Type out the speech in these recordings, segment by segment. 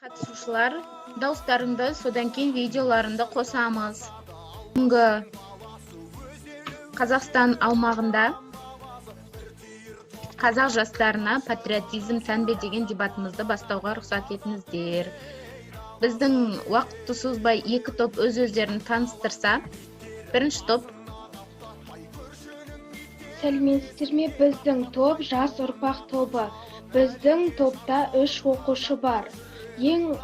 Катышуучулар, дауыстарыңды содан кейін видеоларыңды қосамыз. Бүгінгі Қазақстан аумағында қазақ жастарына патриотизм тән бе деген дебатымызды бастауға рұқсат етіңіздер. Біздің уақытты созбай екі топ өз-өздерін таныстырса, бірінші топ. Сәлеметсіздер ме? Біздің топ жас ұрпақ тобы. Біздің топта 3 оқушы бар. Ең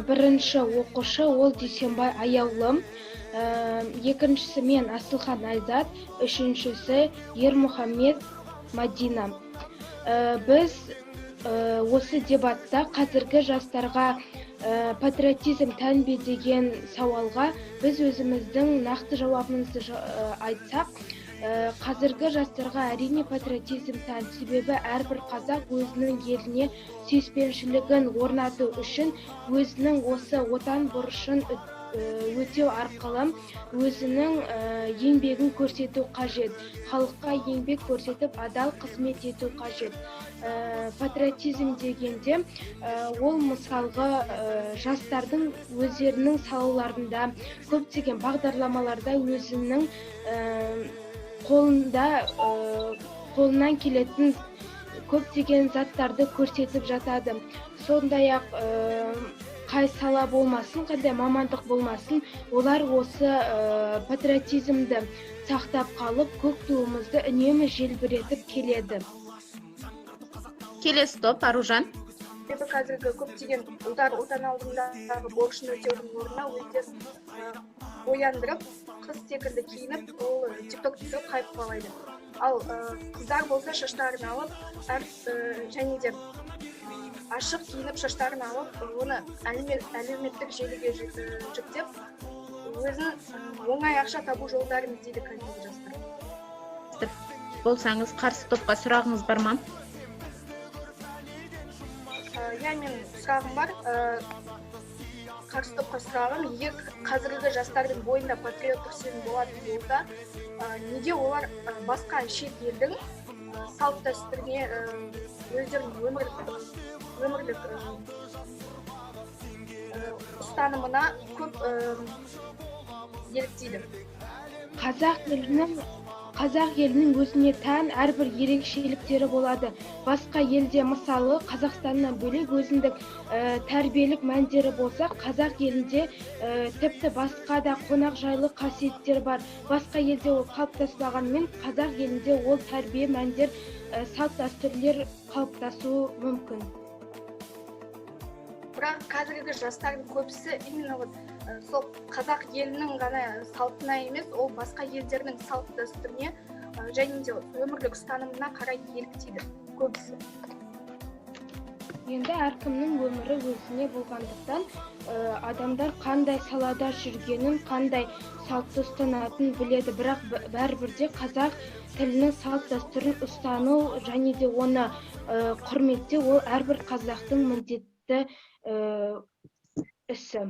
бірінші оқушы ол Дүйсенбай Аяулым, екіншісі мен Асылхан Айзат, үшіншісі Ермұхамед Мадина. Біз осы дебатта қазіргі жастарға патриотизм тән бе деген сауалға біз өзіміздің нақты жауабымызды айтсақ, қазіргі жастарға әрине патриотизм тән, себебі әрбір қазақ өзінің еліне сүйіспеншілігін орнату үшін өзінің осы отан борышын өтеу арқылы өзінің еңбегін көрсету қажет. Халыққа еңбек көрсетіп, адал қызмет ету қажет. Патриотизм дегенде ол мысалғы жастардың өздерінің салаларында, көптеген бағдарламаларда өзінің қолынан келетін көптеген заттарды көрсетіп жатады. Сондай-ақ қай сала болмасын, қандай мамандық болмасын, олар осы патриотизмді сақтап қалып, көк туымызды үнемі желбіретіп келеді. Келесі топ, Аружан. Себебі қазіргі көптеген ұлдар отан алдындағы борышын өтеудің орнына өздерін бояндырып, қыз секілді киініп, ол тикток түсіріп хайп қалайды. Ал қыздар болса шаштарын алып, және де ашық киініп шаштарын алып, оны әлеуметтік желіге жүктеп, өзін оңай ақша табу жолдарын іздейді қазіргі жастар. Болсаңыз, қарсы топқа сұрағыңыз бар ма? Мен сұрағым бар. Қарсы топқа сұрағым, егер қазіргі жастардың бойында патриоттық сезім болатын болса, неге олар басқа шет елдің салт дәстүріне, өздерінің өмірлік ұстанымына көп еліктейді? Қазақ елінің өзіне тән әрбір ерекшеліктері болады. Басқа елде мысалы Қазақстаннан бөлек өзіндік тәрбиелік мәндері болса, қазақ елінде тіпті басқа да қонақ жайлы қасиеттер бар. Басқа елде ол қалыптаспағанымен, қазақ елінде ол тәрбие мәндер, салт дәстүрлер қалыптасуы мүмкін. Бірақ қазіргі жастардың көбісі именно сол қазақ елінің ғана салтына емес, ол басқа елдердің салт дәстүріне және де өмірлік ұстанымына қарай еліктейді көбісі. Енді әркімнің өмірі өзіне болғандықтан, адамдар қандай салада жүргенін, қандай салтты ұстанатынын біледі, бірақ бәрібірде қазақ тілінің салт дәстүрін ұстану және де оны құрметтеу ол әрбір қазақтың міндетті ісі.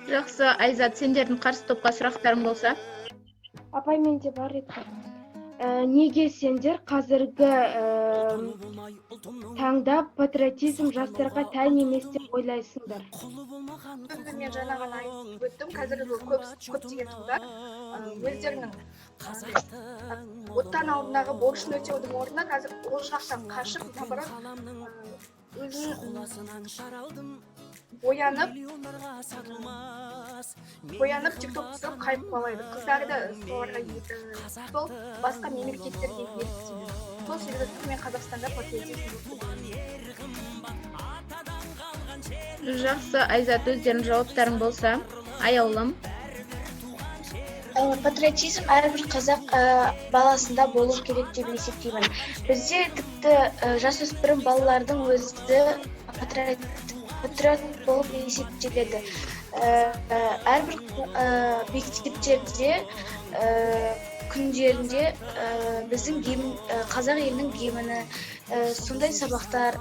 Жақсы, Айзат, сендердің қарсы топқа сұрақтарың болса? Апай, менде бар еді. Неге сендер қазіргі таңда патриотизм жастарға тән емес деп ойлайсыңдар? Мен жаңа ғана айтып өттім, қазіргі көптеген қыздар өздерінің отан алдындағы борышын өтеудің орнына қазір ол жақтан қашып, өзін боянып тикток түсіріп хайп қалайды. Қыздарды сол басқа мемлекеттерге еліктейді. Сол себепті мен Қазақстанда патриотизм. Жақсы, Айзат, өздерің жауаптарың болса, Аяулым. Патриотизм әрбір қазақ баласында болу керек деп есептеймін. Бізде тіпті жасөспірім балалардың өзі патриот болып есептеледі. Әрбір мектептерде күндерінде біздің қазақ елінің гимні, сондай сабақтар,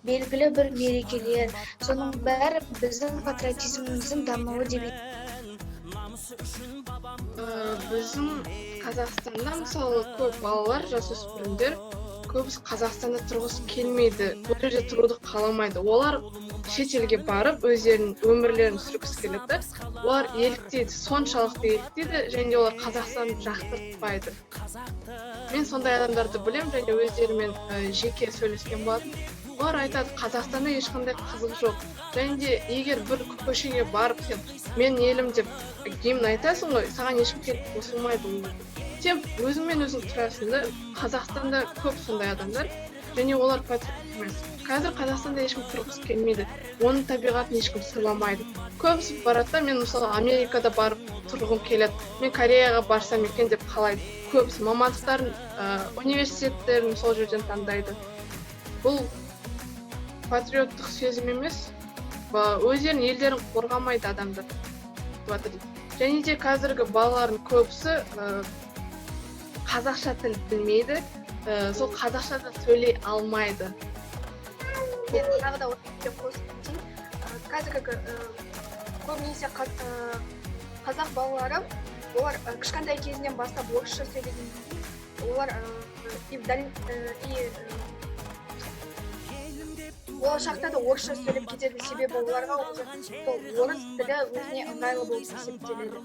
белгілі бір мерекелер, соның бәрі біздің патриотизміміздің дамуы деп Біздің Қазақстанда мысалы көп балалар, жасөспірімдер көбісі Қазақстанда тұрғысы келмейді, бұл жерде тұруды қаламайды. Олар шетелге барып өздерінің өмірлерін сүргісі келеді. Олар еліктейді, соншалықты еліктейді, және олар Қазақстанды жақтыртпайды. Мен сондай адамдарды білем, және өздерімен жеке сөйлескен болатын. Олар айтады, Қазақстанда ешқандай қызық жоқ. Және де егер бір көшеге барып сен мен елім деп гимн айтасың ғой, саған ешкім келіп қосылмайды. Сен өзіңмен өзің тұрасың да, Қазақстанда көп сондай адамдар, және олар патриот емес. Қазір Қазақстанда ешкім тұрғысы келмейді, оның табиғатын ешкім сыйламайды. Көбісі барады, мен мысалы Америкада барып тұрғым келеді, мен Кореяға барсам екен деп қалайды. Көбісі мамандықтарын, университеттерін сол жерден таңдайды. Бұл патриоттық сезім емес, өздерінің елдерін қорғамайды адамдар. Және де қазіргі балалардың көбісі қазақша тіл білмейді, сол қазақша да сөйлей алмайды. Мен тағы да осыны қосып кетейін. Қазіргі көбінесе қазақ балалары, олар кішкентай кезінен бастап орысша сөйлеген. Олар болашақта да орысша сөйлеп кетеді, себебі оларға орыс тілі өзіне ыңғайлы болып есептеледі.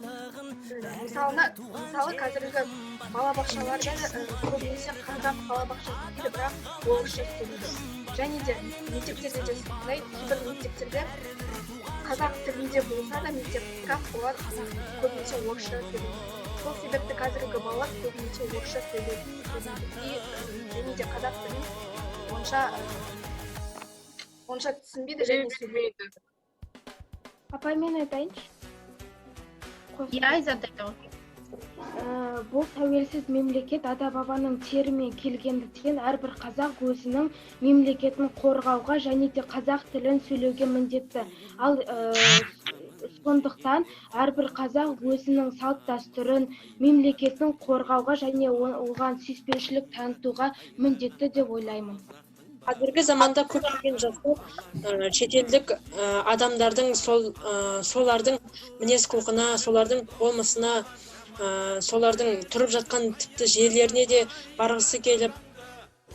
Мысалы қазіргі балабақшаларда көбінесе қазақ балабақшасы дейді, бірақ орысша сөйлейді. Және де мектептерде де сондай, кейбір мектептерде қазақ тілінде болса да мектеп, бірақ олар көбінесе орысша сөйлейді. Сол себепті қазіргі балалар көбінесе орысша сөйлейді. Және де қазақ тілін онша түсінбейді және сөйлейді. Апай, мен айтайыншы? Айзат айтады. Бұл тәуелсіз мемлекет ата-бабаның терімен келгендіктен әрбір қазақ өзінің мемлекетін қорғауға және де қазақ тілін сөйлеуге міндетті. Ал сондықтан әрбір қазақ өзінің салт-дәстүрін, мемлекетін қорғауға және оған сүйіспеншілік танытуға міндетті деп ойлаймын. Қазіргі заманда көптеген жастар шетелдік адамдардың солардың мінез-құлқына, солардың болмысына, солардың тұрып жатқан тіпті жерлеріне де барғысы келіп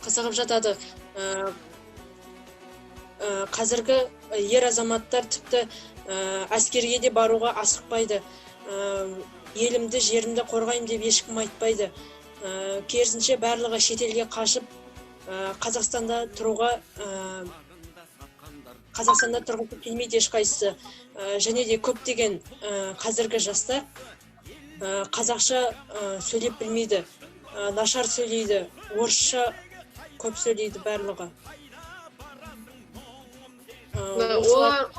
қызығып жатады. Қазіргі ер азаматтар тіпті әскерге де баруға асықпайды. Елімді, жерімді қорғаймын деп ешкім айтпайды. Керісінше барлығы шетелге қашып Қазақстанда тұрғысы келмейді ешқайсысы. Және де көптеген қазіргі жастар қазақша сөйлеп білмейді, нашар сөйлейді, орысша көп сөйлейді барлығы. Олар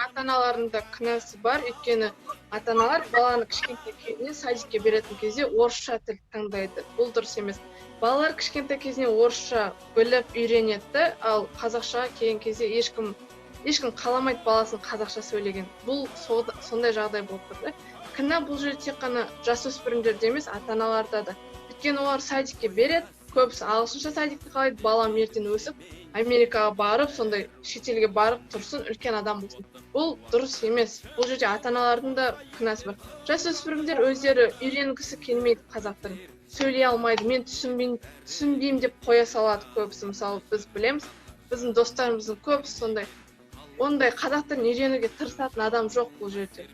ата-аналарында кінәсі бар, өйткені ата-аналар баланы кішкентай кезінен садикке беретін кезде орысша тіл таңдайды. Бұл дұрыс емес. Балалар кішкентай кезінен орысша біліп үйренеді, ал қазақша келген кезде ешкім қаламайды баласын қазақша сөйлеген. Бұл сондай жағдай болып тұр. Кінә бұл жерде тек қана жасөспірімдерде емес, ата-аналарда да. Өйткені олар садикке береді, көбісі ағылшынша садикті қалайды, балам ертең өсіп Америкаға барып, сондай шетелге барып тұрсын, үлкен адам болсын. Бұл дұрыс емес. Бұл жерде ата-аналардың да кінәсі бар. Жасөспірімдер өздері үйренгісі келмейді қазақ тілін. Сөйлей алмайды, мен түсінбеймін деп қоя салады көбісі. Мысалы, біз білеміз, біздің достарымыздың көбісі сондай. Ондай қазақ тілін үйренуге тырысатын адам жоқ бұл жерде.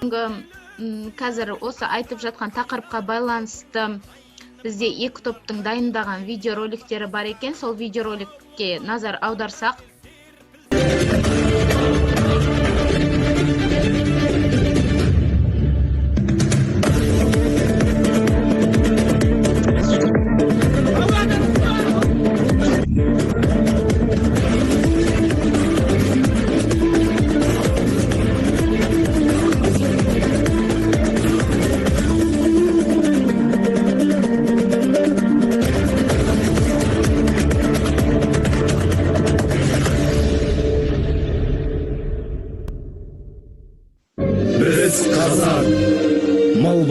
Қазір осы айтып жатқан тақырыпқа байланысты бізде екі топтың дайындаған видеороликтері бар екен. Сол видеороликке назар аударсақ.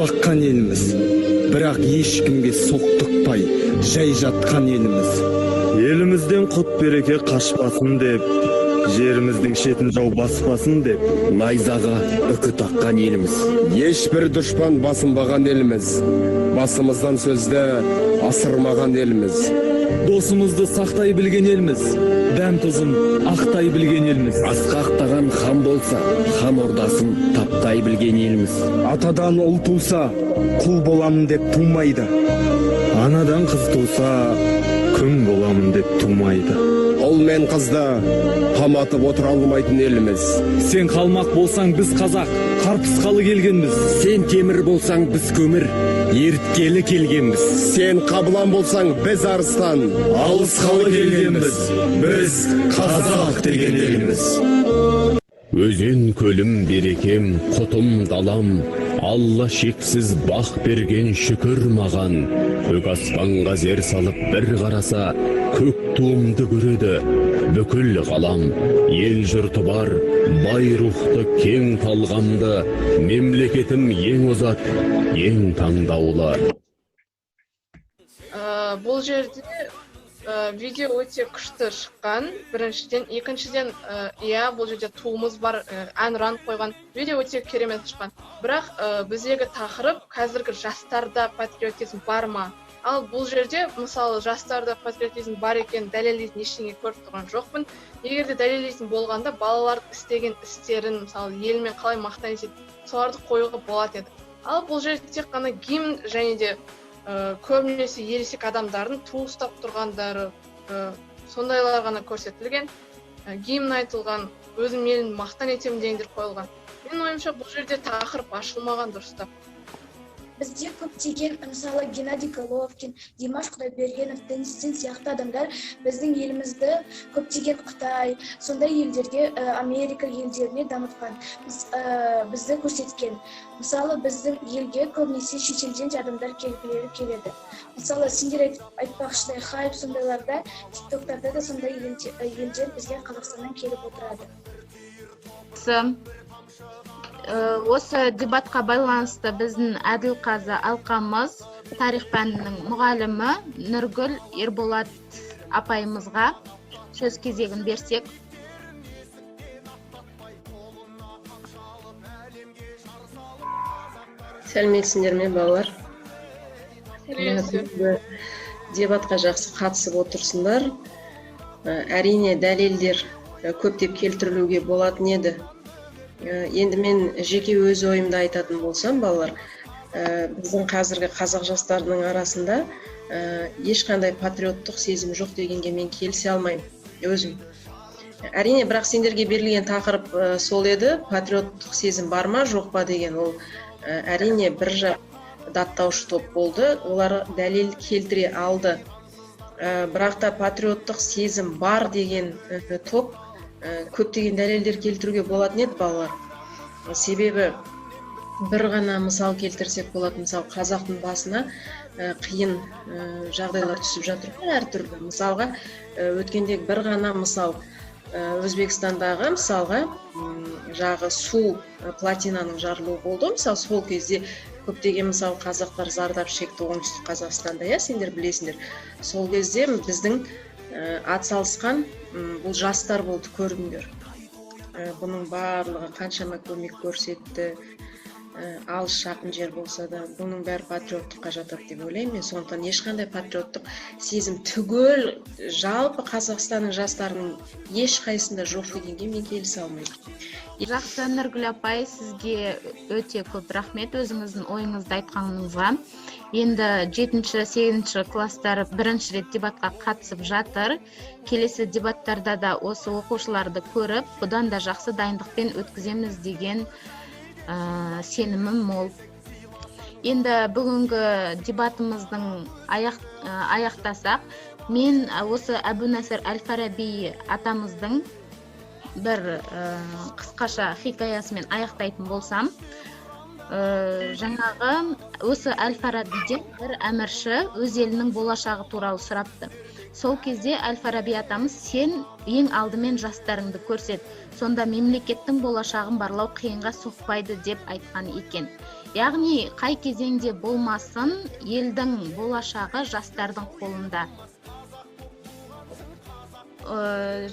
Баққан еліміз, бірақ ешкімге соқтықпай жай жатқан еліміз. Елімізден құт береке қашпасын деп, жеріміздің шетін жау баспасын деп найзаға үкі таққан еліміз. Ешбір дұшпан басынбаған еліміз, басымыздан сөзді асырмаған еліміз. Досымызды сақтай білген елміз, дәм тұзын ақтай білген елміз. Асқақтаған хан болса, хан ордасын таптай білген еліміз. Атадан ұл туса, құл боламын деп тумайды. Анадан қыз туса, күн боламын деп тумайды. Ұл мен қызды қаматып отыра алмайтын еліміз. Сен қалмақ болсаң, біз қазақ, қарпысқалы келгенбіз. Сен темір болсаң, біз көмір, ерткелі келгенбіз. Сен қабылан болсаң, біз арыстан, алысқалы келгенбіз. Біз қазақ деген еліміз. Өзен көлім берекем, құтым далам, Алла шексіз бақ берген шүкір маған. Көк аспанға зер салып бір қараса, көк туымды көреді бүкіл ғалам. Ел жұрты бар, бай рухты кең талғамды, мемлекетім ең озат, ең таңдаулы. Бұл жерде видео өте күшті шыққан, біріншіден. Екіншіден, бұл жерде туымыз бар, әнұран қойған. Видео өте керемет шыққан. Бірақ біздегі тақырып қазіргі жастарда патриотизм бар ма? Ал бұл жерде, мысалы, жастарда патриотизм бар екен дәлелдейтін ештеңе көріп тұрған жоқпын. Егер де дәлелдейтін болғанда, балалар істеген істерін, мысалы, елмен қалай мақтан етеді, соларды қоюға болады еді. Ал бұл жерде тек қана гимн және де көбінесе ересек адамдардың ту ұстап тұрғандары, сондайлар ғана көрсетілген. Гимн айтылған, өзім елін мақтан етемін дегендер қойылған. Менің ойымша бұл жерде тақырып ашылмаған дұрыстап. Бізде көптеген, мысалы, Геннадий Головкин, Димаш Құдайбергенов, Денис сияқты адамдар біздің елімізді көптеген Қытай, сондай елдерге, Америка елдеріне дамытқан, бізді көрсеткен. Мысалы, біздің елге көбінесе шетелден адамдар келеді. Мысалы, сендер айтпақшыдай хайп сондайларда, тиктоктарда да сондай елдер бізге Қазақстаннан келіп отырады. Осы дебатқа байланысты біздің Әділқазы алқамыз тарих пәнінің мұғалімі Нұргүл Ерболат апайымызға сөз кезегін берсек. Сәлеметсіңдер ме, балалар? Дебатқа жақсы қатысып отырсыңдар. Әрине дәлелдер көптеп келтірілуге болатын еді. Енді мен жеке өз ойымды айтатын болсам, балалар, біздің қазіргі қазақ жастарының арасында ешқандай патриоттық сезім жоқ дегенге мен келісе алмаймын, өзім. Әрине, бірақ сендерге берілген тақырып сол еді, патриоттық сезім бар ма, жоқ па деген. Ол әрине бір жақ даттаушы топ болды, олар дәлел келтіре алды. Бірақ та патриоттық сезім бар деген топ көптеген дәлелдер келтіруге болатын еді, балалар. Себебі бір ғана мысал келтірсек болады. Мысалы, қазақтың басына қиын жағдайлар түсіп жатыр әртүрлі. Мысалға, өткендегі бір ғана мысал, Өзбекстандағы мысалға жағы су платинаның жарылуы болды. Мысалы, сол кезде көптеген мысалы қазақтар зардап шекті оңтүстік Қазақстанда, сендер білесіңдер. Сол кезде біздің атсалысқан бұл жастар болды, көрдіңдер. Бұның барлығы қаншама көмек көрсетті, алыс жақын жер болса да, бұның бәрі патриоттыққа жатады деп ойлаймын мен. Сондықтан ешқандай патриоттық сезім түгел жалпы Қазақстанның жастарының ешқайсында жоқ дегенге мен келісе алмаймын. Жақсы, Нұргүл апай, сізге өте көп рахмет өзіңіздің ойыңызды айтқаныңызға. Енді 7-8 класстар бірінші рет дебатқа қатысып жатыр. Келесі дебаттарда да осы оқушыларды көріп, бұдан да жақсы дайындықпен өткіземіз деген сенімім мол. Енді бүгінгі дебатымыздың аяқтасақ, мен осы Әбу Насыр әл-Фараби атамыздың бір қысқаша хикаясымен аяқтайтын болсам, жаңағы осы әл-Фарабиден бір әмірші өз елінің болашағы туралы сұрапты. Сол кезде әл-Фараби атамыз, сен ең алдымен жастарыңды көрсет, сонда мемлекеттің болашағын барлау қиынға соқпайды деп айтқан екен. Яғни қай кезеңде болмасын, елдің болашағы жастардың қолында.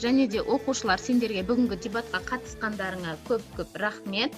және де оқушылар, сендерге бүгінгі дебатқа қатысқандарыңа көп рахмет.